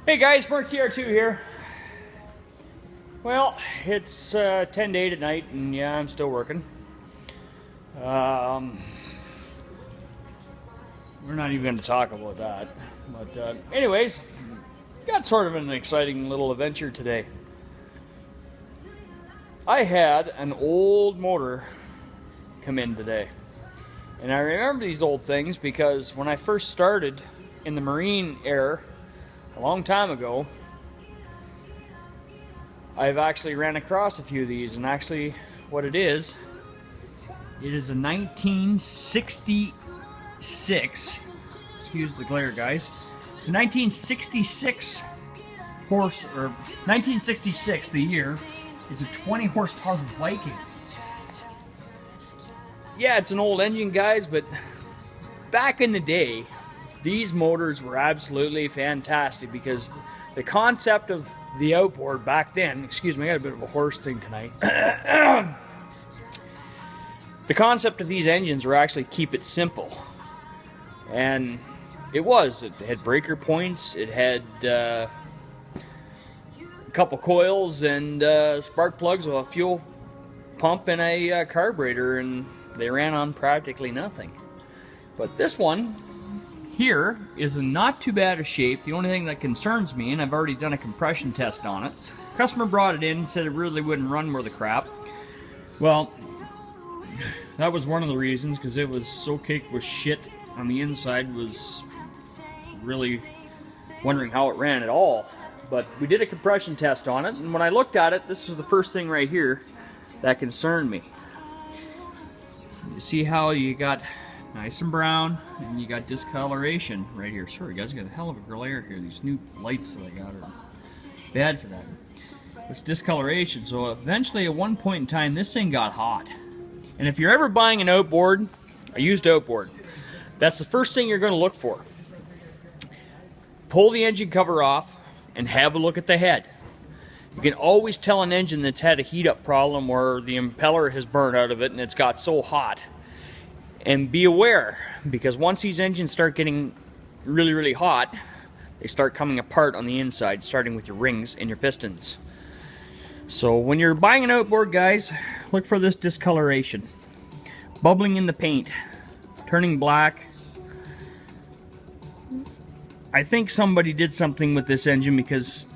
Hey guys, Mark TR2 here. Well, it's 10 to 8 at night, and yeah, I'm still working. We're not even going to talk about that. But anyways, got sort of an exciting little adventure today. I had an old motor come in today. And I remember these old things because when I first started in the Marine era, a long time ago, I've actually ran across a few of these, and actually what it is a 1966, excuse the glare guys, it's a 1966 horse, or 1966 the year. It's a 20 horsepower Viking. Yeah, it's an old engine guys, but back in the day these motors were absolutely fantastic because the concept of the outboard back then, excuse me, I got a bit of a horse thing tonight. The concept of these engines were actually keep it simple. And it had breaker points, it had a couple coils and spark plugs with a fuel pump and a carburetor, and they ran on practically nothing. But this one here is in not too bad a shape. The only thing that concerns me, and I've already done a compression test on it, customer brought it in and said it really wouldn't run worth the crap. Well, that was one of the reasons, because it was so caked with shit on the inside, was really wondering how it ran at all. But we did a compression test on it, and when I looked at it, this was the first thing right here that concerned me. You see how you got nice and brown, and you got discoloration right here. Sorry guys, I got a hell of a glare here. These new lights that I got are bad for that. It's discoloration, so eventually at one point in time this thing got hot. And if you're ever buying an outboard, a used outboard, that's the first thing you're going to look for. Pull the engine cover off and have a look at the head. You can always tell an engine that's had a heat up problem where the impeller has burned out of it and it's got so hot. And be aware, because once these engines start getting really, really hot, they start coming apart on the inside, starting with your rings and your pistons. So when you're buying an outboard, guys, look for this discoloration. Bubbling in the paint, turning black. I think somebody did something with this engine because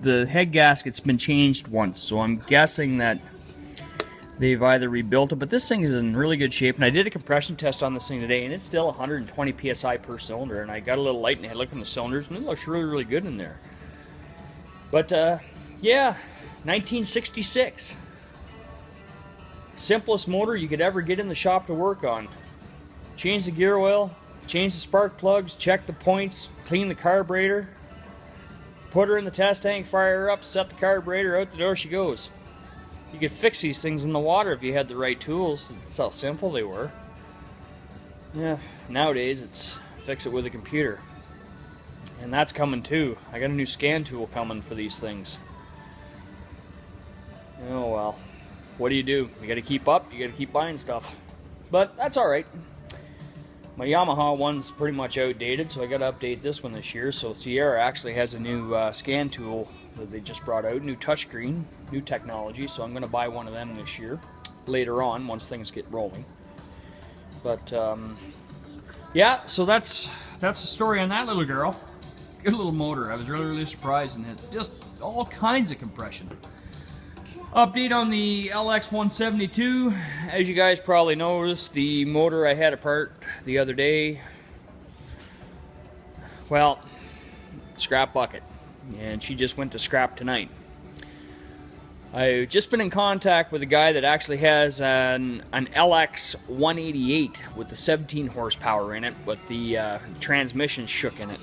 the head gasket's been changed once, so I'm guessing that they've either rebuilt it, but this thing is in really good shape. And I did a compression test on this thing today, and it's still 120 psi per cylinder. And I got a little light and I looked on the cylinders, and it looks really, really good in there. But yeah, 1966. Simplest motor you could ever get in the shop to work on. Change the gear oil, change the spark plugs, check the points, clean the carburetor, put her in the test tank, fire her up, set the carburetor, out the door she goes. You could fix these things in the water if you had the right tools. That's how simple they were. Yeah, nowadays it's fix it with a computer. And that's coming too. I got a new scan tool coming for these things. Oh well. What do? You gotta keep up, you gotta keep buying stuff. But that's alright. My Yamaha one's pretty much outdated, so I gotta update this one this year. So Sierra actually has a new scan tool that they just brought out, new touchscreen, new technology, so I'm going to buy one of them this year, later on, once things get rolling. But, yeah, so that's the story on that little girl. Good little motor. I was really, really surprised, and it's just all kinds of compression. Update on the LX172. As you guys probably noticed, the motor I had apart the other day, well, scrap bucket. And she just went to scrap tonight. I've just been in contact with a guy that actually has an LX 188 with the 17 horsepower in it, with the transmission shook in it.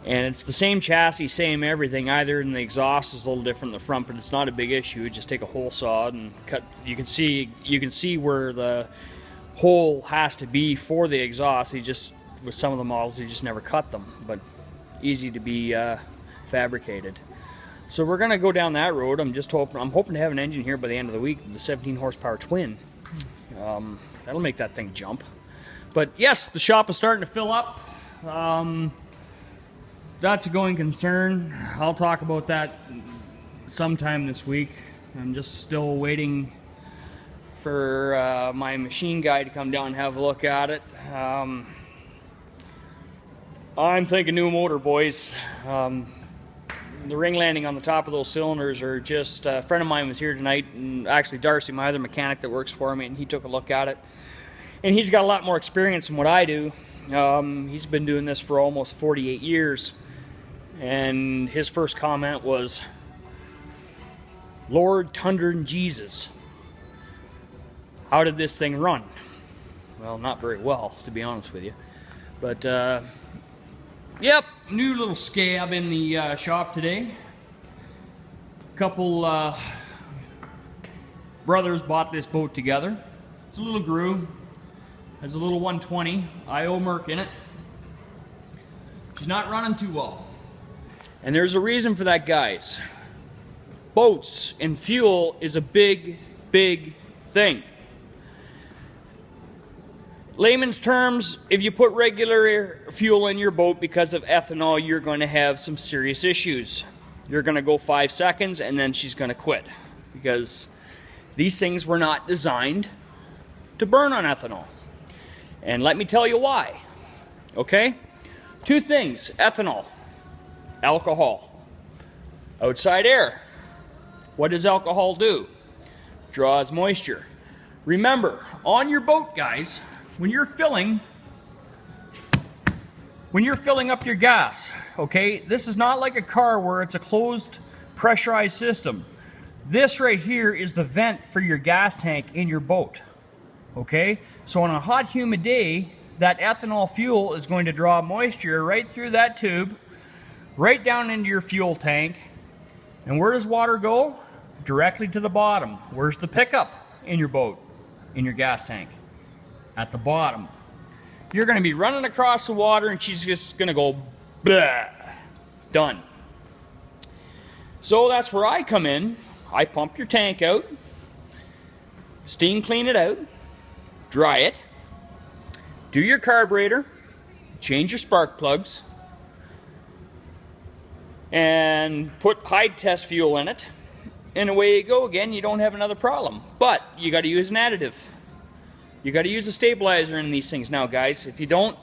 And it's the same chassis, same everything, either in the exhaust is a little different in the front, but it's not a big issue. Just take a hole saw and cut. You can see where the hole has to be for the exhaust. With some of the models, he just never cut them, but easy to be fabricated. So we're gonna go down that road. I'm hoping to have an engine here by the end of the week, the 17 horsepower twin. That'll make that thing jump. But yes, the shop is starting to fill up. that's a going concern. I'll talk about that sometime this week. I'm just still waiting for my machine guy to come down and have a look at it. I'm thinking new motor, boys. The ring landing on the top of those cylinders are just... a friend of mine was here tonight, and actually Darcy, my other mechanic that works for me, and he took a look at it. And he's got a lot more experience than what I do. He's been doing this for almost 48 years. And his first comment was, "Lord, Thunder, and Jesus, how did this thing run?" Well, not very well, to be honest with you. But, yep, new little scab in the shop today. A couple brothers bought this boat together. It's a little Gru. Has a little 120 IO Merc in it. She's not running too well. And there's a reason for that, guys. Boats and fuel is a big, big thing. Layman's terms, if you put regular fuel in your boat because of ethanol, you're going to have some serious issues. You're going to go 5 seconds and then she's going to quit. Because these things were not designed to burn on ethanol. And let me tell you why. Okay? 2 things. Ethanol. Alcohol. Outside air. What does alcohol do? Draws moisture. Remember, on your boat, guys, when you're filling up your gas, okay, this is not like a car where it's a closed pressurized system. This right here is the vent for your gas tank in your boat. Okay, so on a hot humid day, that ethanol fuel is going to draw moisture right through that tube, right down into your fuel tank. And where does water go? Directly to the bottom. Where's the pickup in your boat, in your gas tank? At the bottom. You're going to be running across the water and she's just going to go blah. Done. So that's where I come in. I pump your tank out, steam clean it out, dry it, do your carburetor, change your spark plugs, and put high test fuel in it, and away you go again. You don't have another problem. But you got to use an additive. You got to use a stabilizer in these things now, guys. If you don't,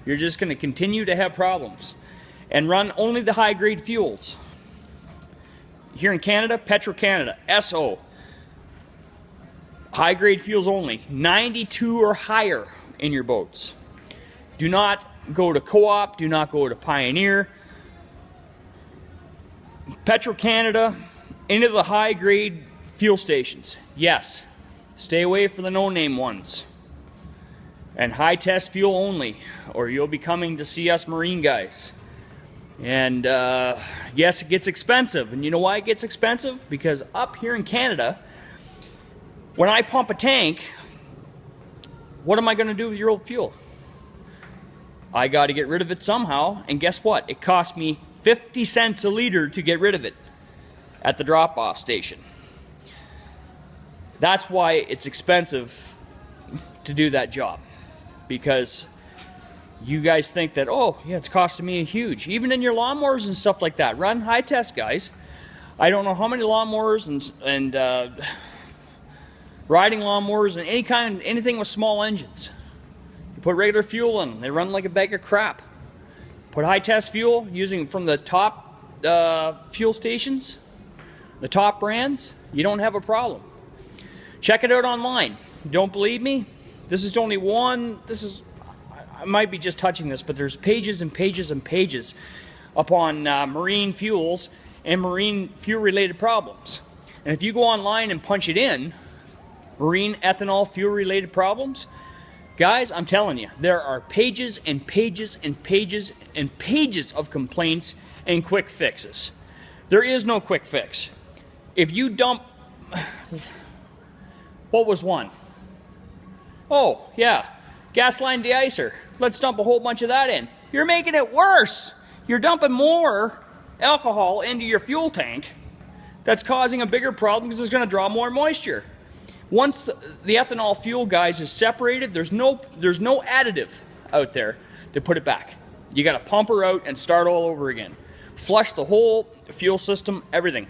you're just going to continue to have problems. And run only the high grade fuels. Here in Canada, Petro-Canada, SO. High grade fuels only, 92 or higher in your boats. Do not go to Co-op, do not go to Pioneer. Petro-Canada, into the high grade fuel stations. Yes, stay away from the no-name ones. And high test fuel only, or you'll be coming to see us marine guys. And yes, it gets expensive. And you know why it gets expensive? Because up here in Canada, when I pump a tank, what am I going to do with your old fuel? I got to get rid of it somehow, and guess what? It cost me 50 cents a liter to get rid of it at the drop-off station. That's why it's expensive to do that job, because you guys think that, oh, yeah, it's costing me a huge. Even in your lawnmowers and stuff like that, run high test, guys. I don't know how many lawnmowers and riding lawnmowers and anything with small engines. You put regular fuel in them, they run like a bag of crap. Put high test fuel using from the top fuel stations, the top brands, you don't have a problem. Check it out online. You don't believe me? This is only one, I might be just touching this, but there's pages and pages and pages upon marine fuels and marine fuel related problems. And if you go online and punch it in, marine ethanol fuel related problems, guys, I'm telling you, there are pages and pages and pages and pages of complaints and quick fixes. There is no quick fix. If you dump, what was one? Oh, yeah, gas line deicer. Let's dump a whole bunch of that in. You're making it worse. You're dumping more alcohol into your fuel tank that's causing a bigger problem because it's going to draw more moisture. Once the ethanol fuel, guys, is separated, there's no additive out there to put it back. You got to pump her out and start all over again. Flush the whole fuel system, everything.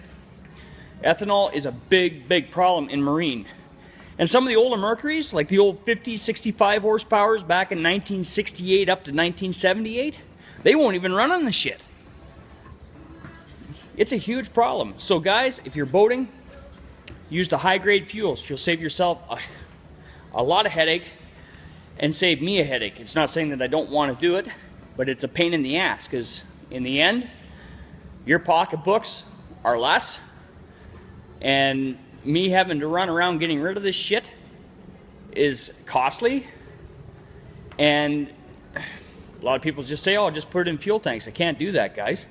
Ethanol is a big, big problem in marine. And some of the older Mercuries, like the old 50, 65 horsepowers back in 1968 up to 1978, they won't even run on the shit. It's a huge problem. So guys, if you're boating, use the high-grade fuels. You'll save yourself a lot of headache and save me a headache. It's not saying that I don't want to do it, but it's a pain in the ass, because in the end, your pocketbooks are less, and me having to run around getting rid of this shit is costly. And a lot of people just say, oh, just put it in fuel tanks. I can't do that, guys.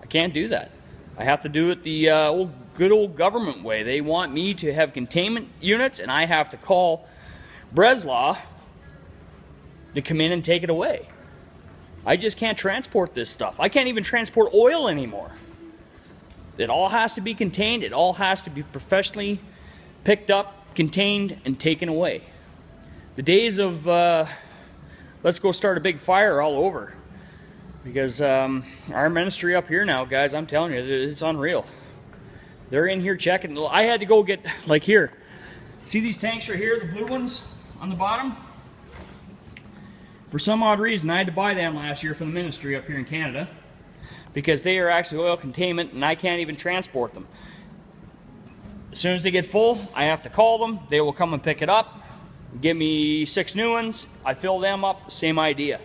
I can't do that. I have to do it the good old government way. They want me to have containment units, and I have to call Breslau to come in and take it away. I just can't transport this stuff. I can't even transport oil anymore. It all has to be contained. It all has to be professionally picked up, contained, and taken away. The days of let's go start a big fire are all over. Because our ministry up here now, guys, I'm telling you, it's unreal. They're in here checking. I had to go get, like here, see these tanks right here, the blue ones on the bottom? For some odd reason, I had to buy them last year for the ministry up here in Canada, because they are actually oil containment and I can't even transport them. As soon as they get full, I have to call them. They will come and pick it up, give me 6 new ones. I fill them up, same idea.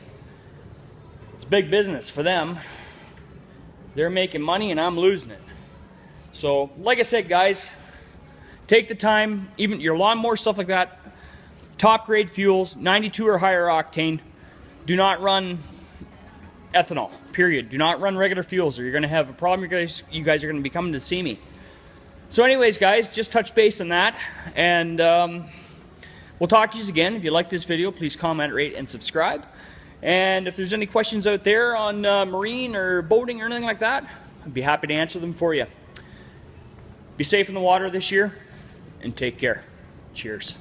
It's big business for them. They're making money and I'm losing it. So, like I said, guys, take the time, even your lawnmower, stuff like that, top grade fuels, 92 or higher octane. Do not run ethanol, period. Do not run regular fuels or you're going to have a problem. You guys are going to be coming to see me. So anyways, guys, just touch base on that. And we'll talk to you again. If you like this video, please comment, rate, and subscribe. And if there's any questions out there on marine or boating or anything like that, I'd be happy to answer them for you. Be safe in the water this year, and take care. Cheers.